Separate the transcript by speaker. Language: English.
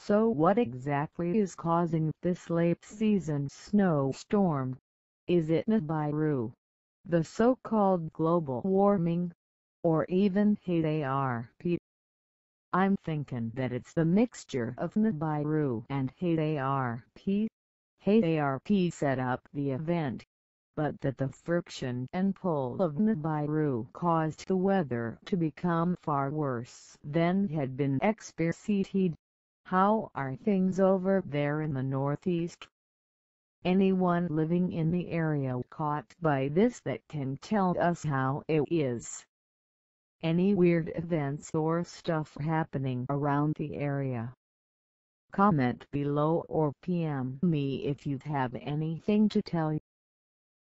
Speaker 1: So what exactly is causing this late-season snowstorm? Is it Nibiru, the so-called global warming, or even Haarp? I'm thinking that it's the mixture of Nibiru and Haarp. Haarp set up the event, but that the friction and pull of Nibiru caused the weather to become far worse than had been expected. How are things over there in the Northeast? Anyone living in the area caught by this that can tell us how it is? Any weird events or stuff happening around the area? Comment below or PM me if you have anything to tell.